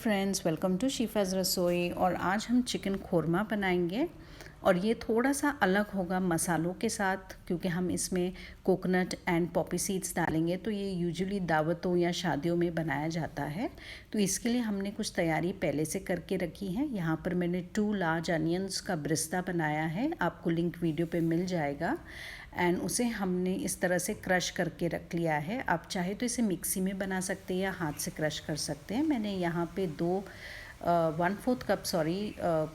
Friends, welcome to शीफ़ाज़ रसोई। और आज हम चिकन कोरमा बनाएंगे और ये थोड़ा सा अलग होगा मसालों के साथ, क्योंकि हम इसमें कोकोनट एंड पॉपी सीड्स डालेंगे। तो ये यूजुअली दावतों या शादियों में बनाया जाता है। तो इसके लिए हमने कुछ तैयारी पहले से करके रखी है। यहाँ पर मैंने 2 लार्ज अनियंस का ब्रिस्ता बनाया है, आपको लिंक वीडियो पे मिल जाएगा। एंड उसे हमने इस तरह से क्रश करके रख लिया है। आप चाहे तो इसे मिक्सी में बना सकते हैं या हाथ से क्रश कर सकते हैं। मैंने यहाँ पे 1/4 कप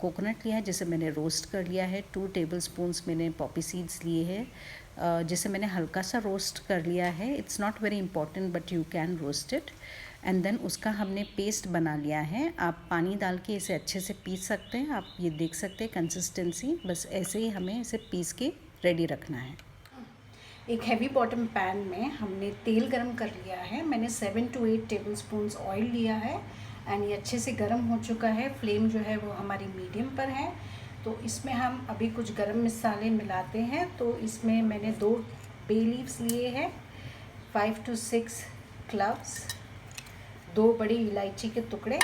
कोकोनट लिया है, जिसे मैंने रोस्ट कर लिया है। 2 टेबलस्पून्स मैंने पॉपी सीड्स लिए हैं, जिसे मैंने हल्का सा रोस्ट कर लिया है। It's not very important but you can roast it. And then उसका हमने पेस्ट बना लिया है। आप पानी डाल के इसे अच्छे से पीस सकते हैं। आप ये देख सकते हैं कंसिस्टेंसी, बस ऐसे ही हमें इसे पीस के रेडी रखना है। एक हैवी बॉटम पैन में हमने तेल गरम कर लिया है। मैंने 7 to 8 टेबलस्पून्स ऑयल लिया है एंड ये अच्छे से गरम हो चुका है। फ्लेम जो है वो हमारी मीडियम पर है। तो इसमें हम अभी कुछ गरम मसाले मिलाते हैं। तो इसमें मैंने 2 बे लीव्स लिए हैं, 5 to 6 क्लव्स, 2 बड़ी इलायची के टुकड़े,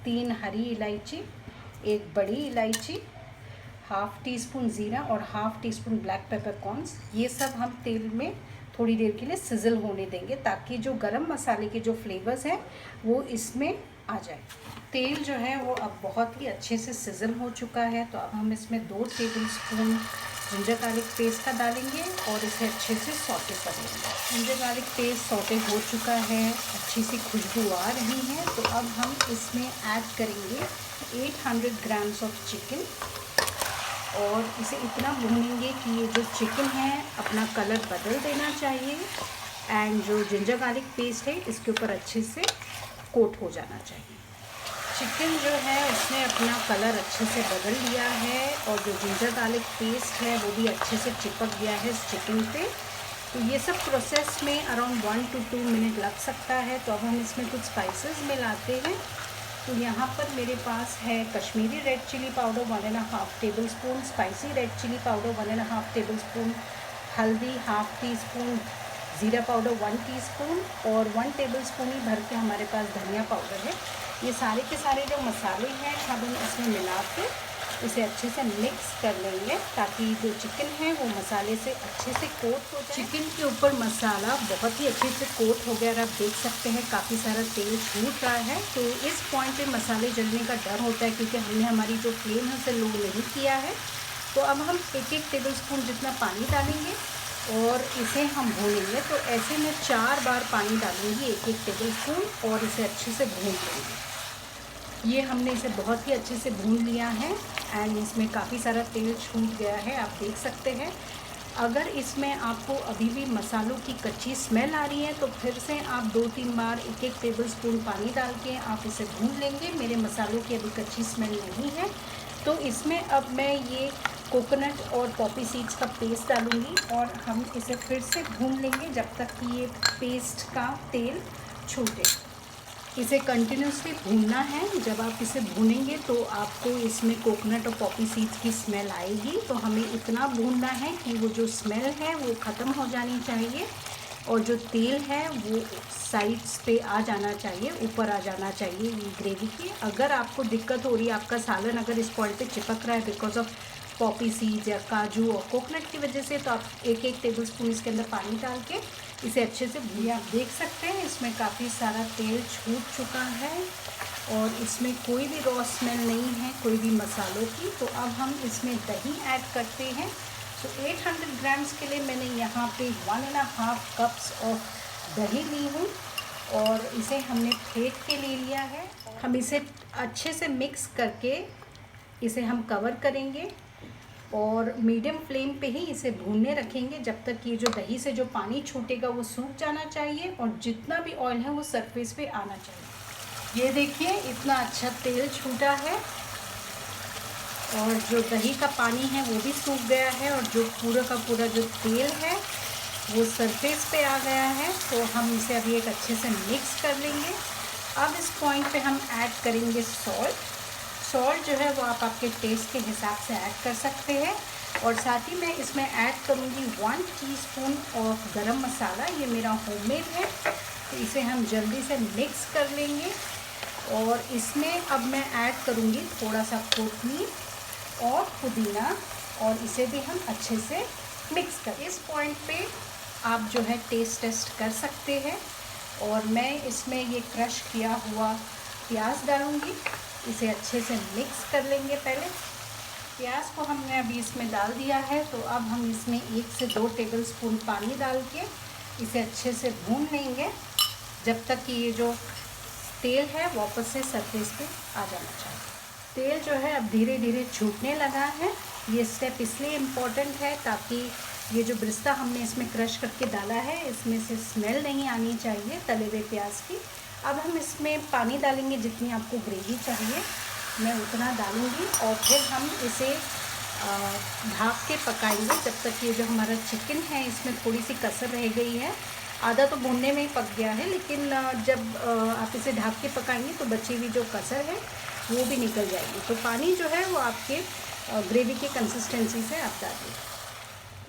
3 हरी इलायची, 1 बड़ी इलायची, हाफ़ टी स्पून ज़ीरा और half tea spoon black pepper corns. ये सब हम तेल में थोड़ी देर के लिए सिजल होने देंगे, ताकि जो गरम मसाले के जो फ्लेवर्स हैं वो इसमें आ जाए। तेल जो है वो अब बहुत ही अच्छे से सिजल हो चुका है। तो अब हम इसमें 2 टेबलस्पून जिंजर गार्लिक पेस्ट का डालेंगे और इसे अच्छे से सौटे कर लेंगे। जिंजर गार्लिक पेस्ट सौटे हो चुका है, अच्छी सी खुशबू आ रही है। तो अब हम इसमें ऐड करेंगे 800 ग्राम्स ऑफ चिकन और इसे इतना भूनेंगे कि ये जो चिकन है अपना कलर बदल देना चाहिए एंड जो जिंजर गार्लिक पेस्ट है इसके ऊपर अच्छे से कोट हो जाना चाहिए। चिकन जो है उसने अपना कलर अच्छे से बदल लिया है और जो जिंजर गार्लिक पेस्ट है वो भी अच्छे से चिपक गया है इस चिकन पे। तो ये सब प्रोसेस में अराउंड 1 to 2 मिनट लग सकता है। तो अब हम इसमें कुछ स्पाइसेस मिलाते हैं। तो यहाँ पर मेरे पास है Kashmiri red chilli powder 1.5 tablespoon, spicy red chilli powder 1.5 tablespoon, हल्दी हाफ़ टी स्पून, ज़ीरा पाउडर 1 टीस्पून और 1 टेबलस्पून ही भर के हमारे पास धनिया पाउडर है। ये सारे के सारे जो मसाले हैं सब हम इसमें मिला के इसे अच्छे से मिक्स कर लेंगे, ताकि जो चिकन है वो मसाले से अच्छे से कोट हो जाए। चिकन के ऊपर मसाला बहुत ही अच्छे से कोट हो गया। आप देख सकते हैं काफ़ी सारा तेल छूट रहा है। तो इस पॉइंट पे मसाले जलने का डर होता है, क्योंकि हमने हमारी जो फ्लेम है उसे लो नहीं किया है। तो अब हम 1 टेबलस्पून जितना पानी डालेंगे और इसे हम भूनेंगे। तो ऐसे में 4 बार पानी डालेंगे 1 टेबलस्पून और इसे अच्छे से भून लेंगे। ये हमने इसे बहुत ही अच्छे से भून लिया है एंड इसमें काफ़ी सारा तेल छूट गया है, आप देख सकते हैं। अगर इसमें आपको अभी भी मसालों की कच्ची स्मेल आ रही है तो फिर से आप 2-3 बार 1 टेबलस्पून पानी डाल के आप इसे भून लेंगे। मेरे मसालों की अभी कच्ची स्मेल नहीं है। तो इसमें अब मैं ये कोकोनट और पॉपी सीड्स का पेस्ट डालूँगी और हम इसे फिर से भून लेंगे जब तक कि ये पेस्ट का तेल छूटे। इसे कंटिन्यूसली भूनना है। जब आप इसे भूनेंगे तो आपको इसमें कोकोनट और पॉपी सीड्स की स्मेल आएगी। तो हमें इतना भूनना है कि वो जो स्मेल है वो ख़त्म हो जानी चाहिए और जो तेल है वो साइड्स पे आ जाना चाहिए, ऊपर आ जाना चाहिए ये ग्रेवी के। अगर आपको दिक्कत हो रही है, आपका सालन अगर इस पॉइंट पे चिपक रहा है बिकॉज ऑफ पॉपी सीड्स या काजू और कोकोनट की वजह से, तो आप 1 टेबलस्पून इसके अंदर पानी डाल के इसे अच्छे से भूनिए। आप देख सकते हैं इसमें काफ़ी सारा तेल छूट चुका है और इसमें कोई भी रॉ स्मेल नहीं है कोई भी मसालों की। तो अब हम इसमें दही ऐड करते हैं। तो 800 ग्राम्स के लिए मैंने यहाँ पे 1.5 कप्स ऑफ दही ली हूँ और इसे हमने फेंट के ले लिया है। हम इसे अच्छे से मिक्स करके इसे हम कवर करेंगे और मीडियम फ्लेम पे ही इसे भूनने रखेंगे जब तक ये जो दही से जो पानी छूटेगा वो सूख जाना चाहिए और जितना भी ऑयल है वो सरफेस पे आना चाहिए। ये देखिए इतना अच्छा तेल छूटा है और जो दही का पानी है वो भी सूख गया है और जो पूरा का पूरा जो तेल है वो सरफेस पे आ गया है। तो हम इसे अभी एक अच्छे से मिक्स कर लेंगे। अब इस पॉइंट पे हम ऐड करेंगे सॉल्ट जो है वो आप आपके टेस्ट के हिसाब से ऐड कर सकते हैं और साथ ही मैं इसमें ऐड करूँगी 1 टीस्पून ऑफ गरम मसाला। ये मेरा होममेड है। तो इसे हम जल्दी से मिक्स कर लेंगे और इसमें अब मैं ऐड करूँगी थोड़ा सा कोथिमीर और पुदीना, और इसे भी हम अच्छे से मिक्स कर। इस पॉइंट पे आप जो है टेस्ट कर सकते हैं। और मैं इसमें ये क्रश किया हुआ प्याज डालूँगी, इसे अच्छे से मिक्स कर लेंगे। पहले प्याज को हमने अभी इसमें डाल दिया है, तो अब हम इसमें 1 से 2 टेबलस्पून पानी डाल के इसे अच्छे से भून लेंगे जब तक कि ये जो तेल है वापस से सरफेस पे आ जाना चाहिए। तेल जो है अब धीरे धीरे छूटने लगा है। ये स्टेप इसलिए इम्पॉर्टेंट है ताकि ये जो ब्रिस्ता हमने इसमें क्रश करके डाला है, इसमें से स्मेल नहीं आनी चाहिए तले हुए प्याज की। अब हम इसमें पानी डालेंगे, जितनी आपको ग्रेवी चाहिए मैं उतना डालूँगी, और फिर हम इसे ढक के पकाएंगे जब तक ये जो हमारा चिकन है इसमें थोड़ी सी कसर रह गई है। आधा तो भुनने में ही पक गया है, लेकिन जब आप इसे ढक के पकाएंगे तो बची हुई जो कसर है वो भी निकल जाएगी। तो पानी जो है वो आपके ग्रेवी की कंसिस्टेंसी से आप डालिए।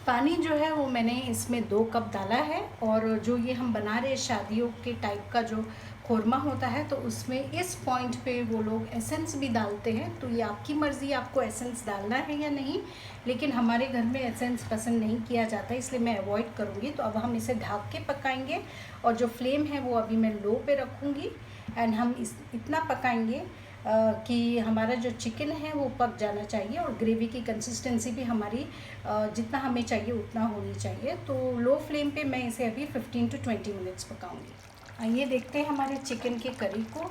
पानी जो है वो मैंने इसमें 2 कप डाला है। और जो ये हम बना रहे शादियों के टाइप का जो खोरमा होता है, तो उसमें इस पॉइंट पे वो लोग एसेंस भी डालते हैं। तो ये आपकी मर्ज़ी, आपको एसेंस डालना है या नहीं, लेकिन हमारे घर में एसेंस पसंद नहीं किया जाता, इसलिए मैं अवॉइड करूँगी। तो अब हम इसे ढक के पकाएंगे, और जो फ्लेम है वो अभी मैं लो पे रखूँगी। एंड हम इतना पकाएंगे कि हमारा जो चिकन है वो पक जाना चाहिए, और ग्रेवी की कंसिस्टेंसी भी हमारी जितना हमें चाहिए उतना होनी चाहिए। तो लो फ्लेम पे मैं इसे अभी 15 to 20 मिनट्स पकाऊंगी। आइए देखते हैं हमारे चिकन के करी को।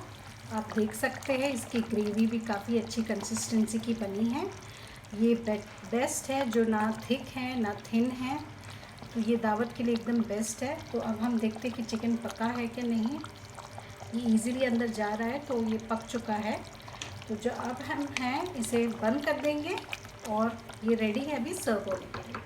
आप देख सकते हैं इसकी ग्रेवी भी काफ़ी अच्छी कंसिस्टेंसी की बनी है। ये बेस्ट है, जो ना थिक है ना थिन है, तो ये दावत के लिए एकदम बेस्ट है। तो अब हम देखते हैं कि चिकन पका है कि नहीं। ये इजीली अंदर जा रहा है, तो ये पक चुका है। तो जो अब हम हैं इसे बंद कर देंगे, और ये रेडी है अभी सर्व होने के लिए।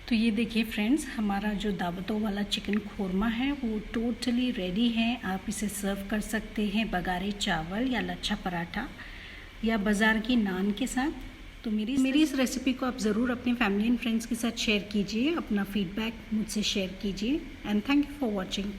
तो ये देखिए फ्रेंड्स, हमारा जो दावतों वाला चिकन खोरमा है वो टोटली रेडी है। आप इसे सर्व कर सकते हैं बघारे चावल या लच्छा पराठा या बाज़ार की नान के साथ। तो मेरी इस रेसिपी को आप ज़रूर अपने फैमिली एंड फ्रेंड्स के साथ शेयर कीजिए, अपना फीडबैक मुझसे शेयर कीजिए। And thank you for watching.